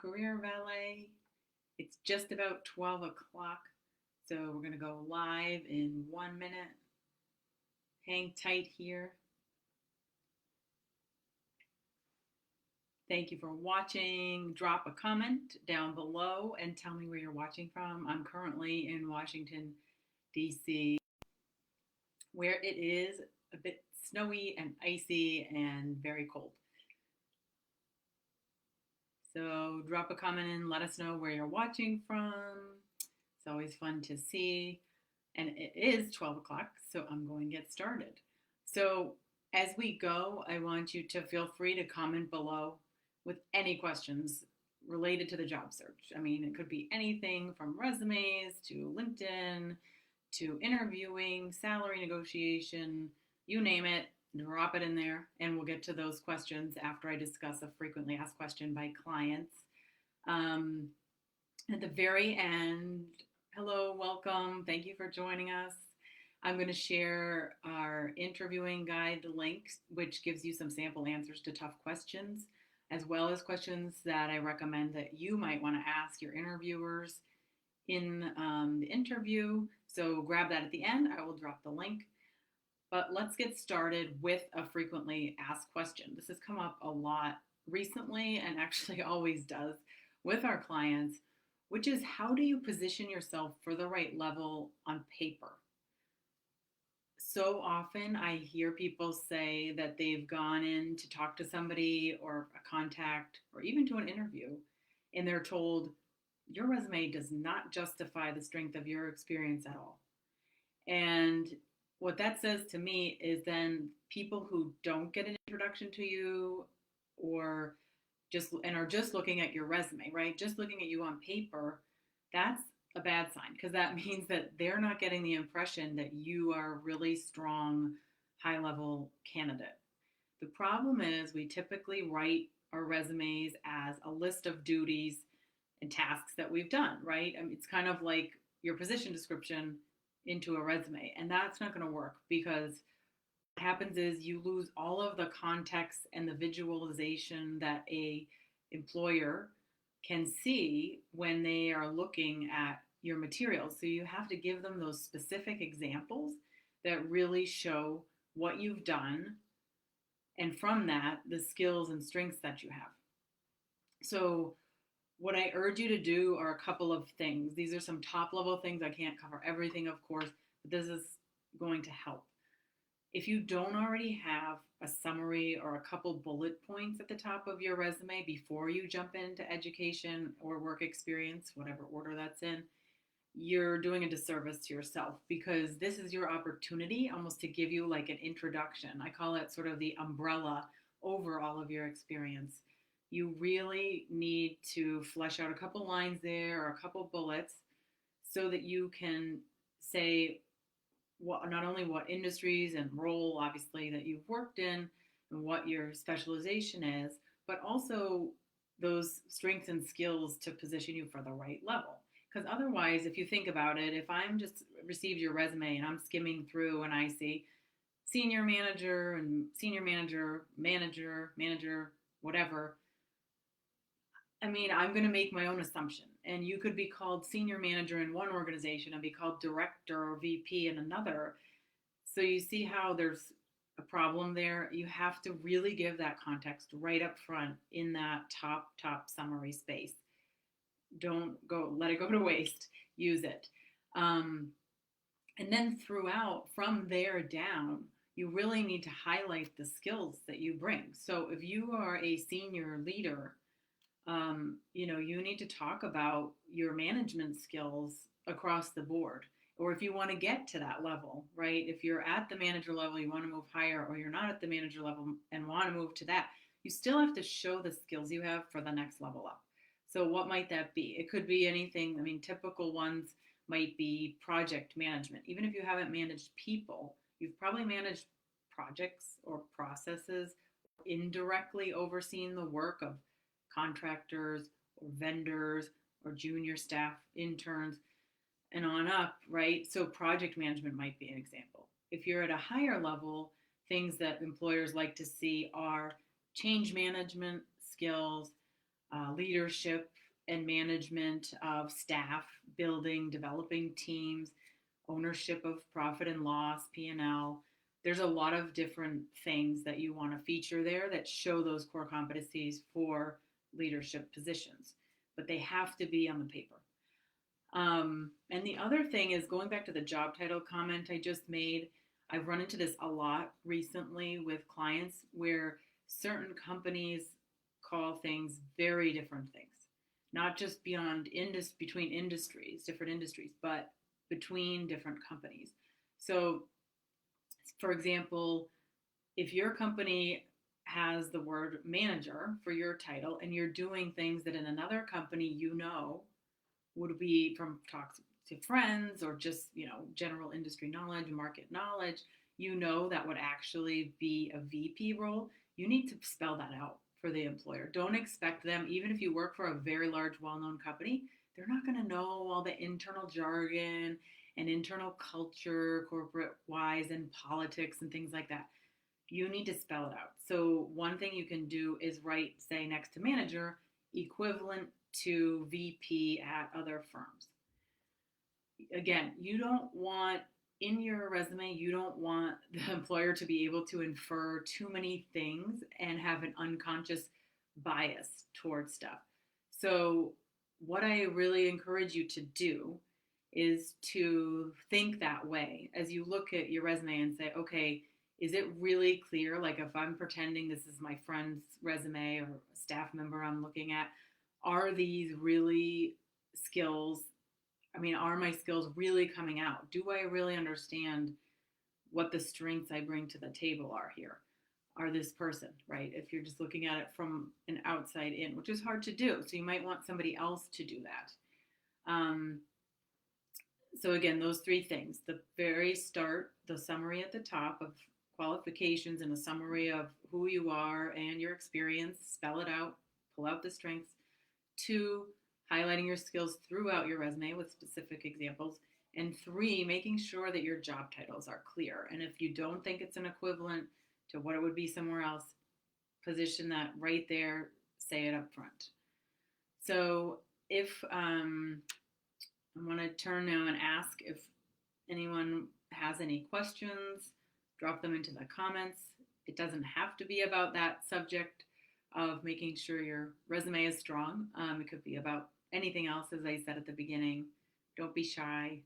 Career Valet. It's just about 12 o'clock, so we're going to go live in 1 minute. Hang tight here. Thank you for watching. Drop a comment down below and tell me where you're watching from. I'm currently in Washington, D.C., where it is a bit snowy and icy and very cold. So drop a comment and let us know where you're watching from. It's always fun to see. And it is 12 o'clock, so I'm going to get started. So as we go, I want you to feel free to comment below with any questions related to the job search. I mean, it could be anything from resumes to LinkedIn to interviewing, salary negotiation, you name it, drop it in there, and we'll get to those questions after I discuss a frequently asked question by clients. At the very end, hello, welcome, thank you for joining us. I'm going to share our interviewing guide link, which gives you some sample answers to tough questions, as well as questions that I recommend that you might want to ask your interviewers in the interview. So grab that at the end. I will drop the link. But let's get started with a frequently asked question. This has come up a lot recently and actually always does with our clients, which is how do you position yourself for the right level on paper? So often I hear people say that they've gone in to talk to somebody or a contact or even to an interview, and they're told, your resume does not justify the strength of your experience at all. And what that says to me is then people who don't get an introduction to you or are just looking at your resume, right? Just looking at you on paper, that's a bad sign because that means that they're not getting the impression that you are a really strong, high-level candidate. The problem is we typically write our resumes as a list of duties and tasks that we've done, right? I mean, it's kind of like your position description into a resume, and that's not going to work because what happens is you lose all of the context and the visualization that a employer can see when they are looking at your materials. So you have to give them those specific examples that really show what you've done, and from that, the skills and strengths that you have. So what I urge you to do are a couple of things. These are some top level things. I can't cover everything, of course, but this is going to help. If you don't already have a summary or a couple bullet points at the top of your resume before you jump into education or work experience, whatever order that's in, you're doing a disservice to yourself because this is your opportunity almost to give you like an introduction. I call it sort of the umbrella over all of your experience. You really need to flesh out a couple lines there or a couple bullets so that you can say not only what industries and role, obviously, that you've worked in and what your specialization is, but also those strengths and skills to position you for the right level. Because otherwise, if you think about it, if I'm just received your resume and I'm skimming through and I see senior manager and senior manager, manager, whatever, I mean, I'm going to make my own assumption. And you could be called senior manager in one organization and be called director or VP in another. So you see how there's a problem there. You have to really give that context right up front in that top summary space. Don't let it go to waste. Use it. And then throughout, from there down, you really need to highlight the skills that you bring. So if you are a senior leader, you need to talk about your management skills across the board. Or if you want to get to that level, right? If you're at the manager level, you want to move higher, or you're not at the manager level and want to move to that, you still have to show the skills you have for the next level up. So what might that be? It could be anything. I mean, typical ones might be project management. Even if you haven't managed people, you've probably managed projects or processes, indirectly overseen the work of contractors or vendors or junior staff, interns, and on up, right? So project management might be an example. If you're at a higher level, things that employers like to see are change management skills, leadership and management of staff, building, developing teams, ownership of profit and loss, P&L. There's a lot of different things that you want to feature there that show those core competencies for leadership positions, but they have to be on the paper. And the other thing is going back to the job title comment I just made. I've run into this a lot recently with clients where certain companies call things very different things, not just between industries, different industries, but between different companies. So, for example, if your company has the word manager for your title and you're doing things that in another company would be from talks to friends or just general industry knowledge, market knowledge, that would actually be a VP role, you need to spell that out for the employer. Don't expect them, even if you work for a very large, well-known company, they're not going to know all the internal jargon and internal culture, corporate wise, and politics and things like that. You need to spell it out. So one thing you can do is write, say, next to manager, equivalent to VP at other firms. Again, in your resume, you don't want the employer to be able to infer too many things and have an unconscious bias towards stuff. So what I really encourage you to do is to think that way as you look at your resume and say, okay, is it really clear? Like if I'm pretending this is my friend's resume or a staff member I'm looking at, are these really skills? Are my skills really coming out? Do I really understand what the strengths I bring to the table are here? Are this person, right? If you're just looking at it from an outside in, which is hard to do. So you might want somebody else to do that. So again, those three things: the very start, the summary at the top of qualifications and a summary of who you are and your experience, spell it out, pull out the strengths. 2, highlighting your skills throughout your resume with specific examples. And 3, making sure that your job titles are clear. And if you don't think it's an equivalent to what it would be somewhere else, position that right there, say it up front. So if I want to turn now and ask if anyone has any questions, drop them into the comments. It doesn't have to be about that subject of making sure your resume is strong. It could be about anything else, as I said at the beginning. Don't be shy.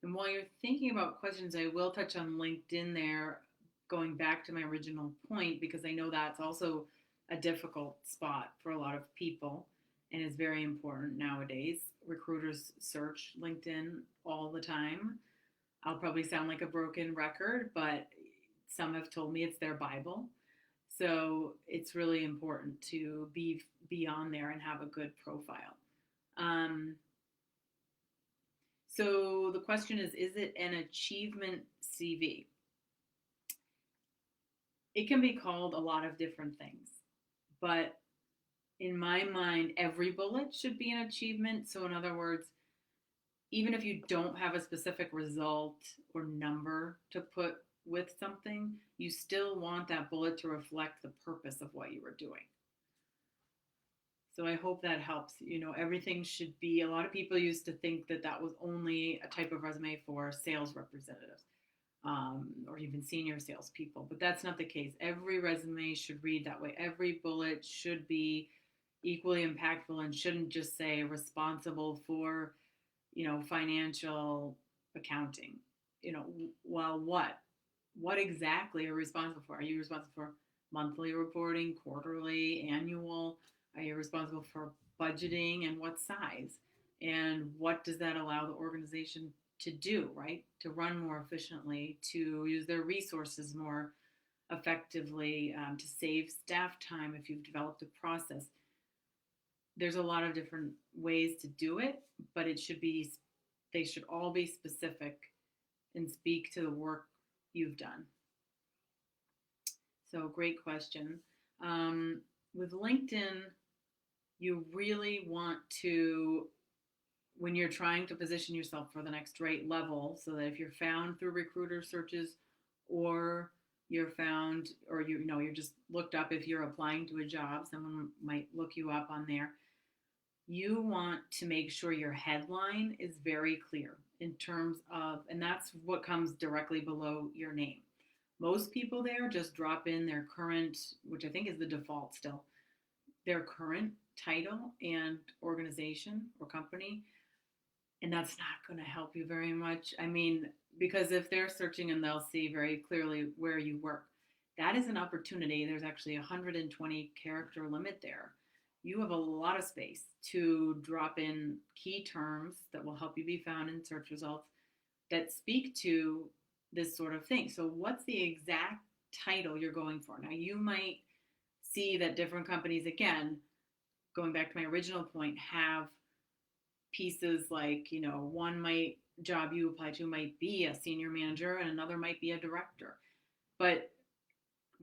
And while you're thinking about questions, I will touch on LinkedIn there, going back to my original point, because I know that's also a difficult spot for a lot of people and is very important nowadays. Recruiters search LinkedIn all the time. I'll probably sound like a broken record, but some have told me it's their Bible. So it's really important to be on there and have a good profile. So the question is it an achievement CV? It can be called a lot of different things, but in my mind, every bullet should be an achievement. So in other words, even if you don't have a specific result or number to put with something, you still want that bullet to reflect the purpose of what you were doing. So I hope that helps. Everything should be, a lot of people used to think that was only a type of resume for sales representatives or even senior salespeople, but that's not the case. Every resume should read that way. Every bullet should be equally impactful and shouldn't just say responsible for, financial accounting. Well, what exactly are you responsible for? Are you responsible for monthly reporting, quarterly, annual? Are you responsible for budgeting, and what size? And what does that allow the organization to do, right? To run more efficiently, to use their resources more effectively, to save staff time if you've developed a process. There's a lot of different ways to do it, but they should all be specific and speak to the work you've done. So great question. With LinkedIn, you really want to, when you're trying to position yourself for the next right level, so that if you're found through recruiter searches or you're found, or you're just looked up. If you're applying to a job, someone might look you up on there. You want to make sure your headline is very clear in terms of, and that's what comes directly below your name. Most people there just drop in their current, which I think is the default still, their current title and organization or company, and that's not going to help you very much. I mean, because if they're searching and they'll see very clearly where you work, that is an opportunity. There's actually a 120 character limit there. You have a lot of space to drop in key terms that will help you be found in search results that speak to this sort of thing. So, what's the exact title you're going for? Now, you might see that different companies, again, going back to my original point, have pieces like, one might job you apply to might be a senior manager and another might be a director. But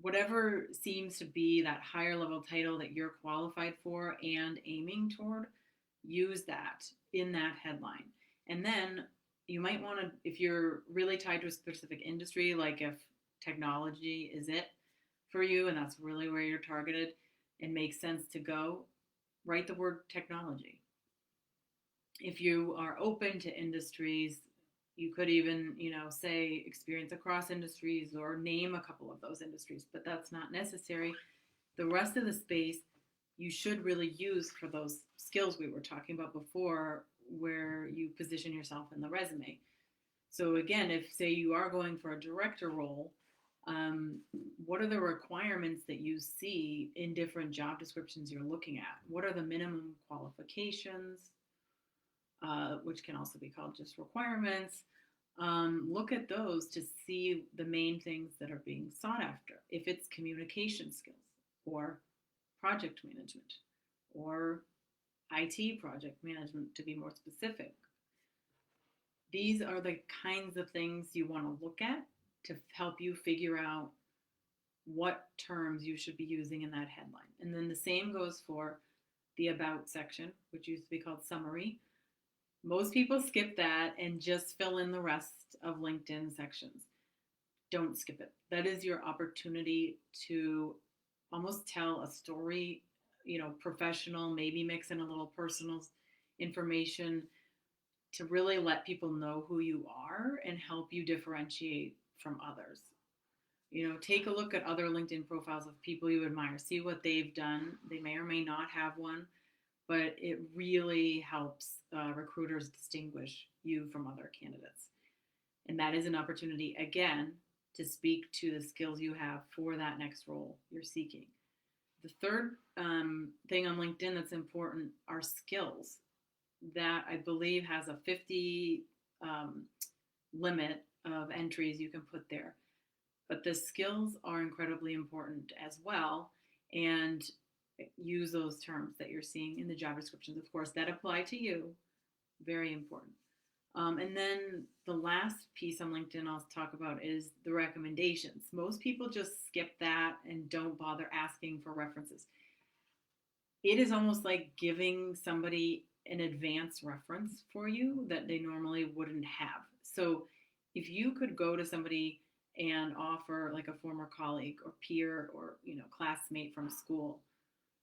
whatever seems to be that higher level title that you're qualified for and aiming toward, use that in that headline. And then you might want to, if you're really tied to a specific industry, like if technology is it for you and that's really where you're targeted and makes sense to go, write the word technology. If you are open to industries, you could even, say experience across industries or name a couple of those industries, but that's not necessary. The rest of the space you should really use for those skills we were talking about before, where you position yourself in the resume. So again, if say you are going for a director role, what are the requirements that you see in different job descriptions you're looking at? What are the minimum qualifications, which can also be called just requirements? Look at those to see the main things that are being sought after. If it's communication skills or project management or IT project management, to be more specific, these are the kinds of things you want to look at to help you figure out what terms you should be using in that headline. And then the same goes for the about section, which used to be called summary. Most people skip that and just fill in the rest of LinkedIn sections. Don't skip it. That is your opportunity to almost tell a story, professional, maybe mix in a little personal information to really let people know who you are and help you differentiate from others. Take a look at other LinkedIn profiles of people you admire. See what they've done. They may or may not have one, but it really helps recruiters distinguish you from other candidates. And that is an opportunity, again, to speak to the skills you have for that next role you're seeking. The third thing on LinkedIn that's important are skills. That I believe has a 50 limit of entries you can put there. But the skills are incredibly important as well, and use those terms that you're seeing in the job descriptions, of course, that apply to you. Very important. And then the last piece on LinkedIn I'll talk about is the recommendations. Most people just skip that and don't bother asking for references. It is almost like giving somebody an advanced reference for you that they normally wouldn't have. So if you could go to somebody and offer, like a former colleague or peer or classmate from school,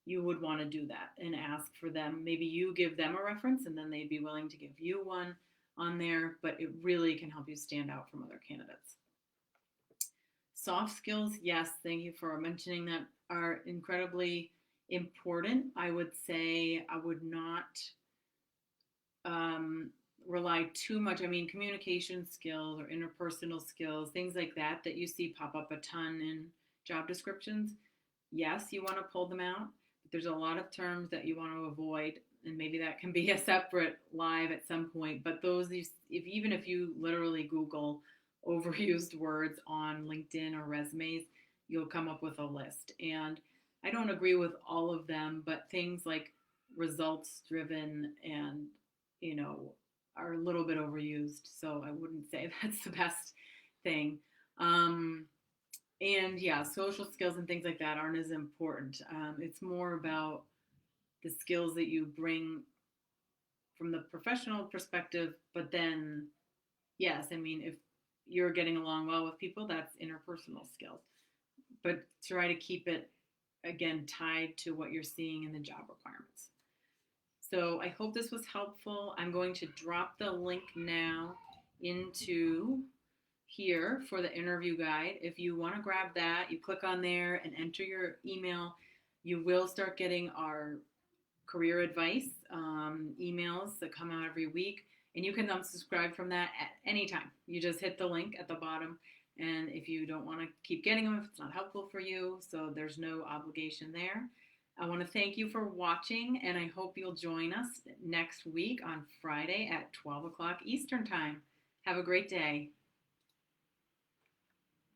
you would want to do that and ask for them. Maybe you give them a reference and then they'd be willing to give you one on there, but it really can help you stand out from other candidates. Soft skills, yes, thank you for mentioning that, are incredibly important. I would say I would not rely too much. I mean, communication skills or interpersonal skills, things like that you see pop up a ton in job descriptions. Yes, you want to pull them out, but there's a lot of terms that you want to avoid, and maybe that can be a separate live at some point. But even if you literally Google overused words on LinkedIn or resumes, you'll come up with a list. And I don't agree with all of them, but things like results driven and are a little bit overused, so I wouldn't say that's the best thing. And yeah, social skills and things like that aren't as important. It's more about the skills that you bring from the professional perspective, but then, yes, I mean, if you're getting along well with people, that's interpersonal skills. But try to keep it, again, tied to what you're seeing in the job requirements. So I hope this was helpful. I'm going to drop the link now into here for the interview guide. If you want to grab that, you click on there and enter your email. You will start getting our career advice emails that come out every week. And you can unsubscribe from that at any time. You just hit the link at the bottom. And if you don't want to keep getting them, if it's not helpful for you, so there's no obligation there. I want to thank you for watching, and I hope you'll join us next week on Friday at 12 o'clock Eastern Time. Have a great day.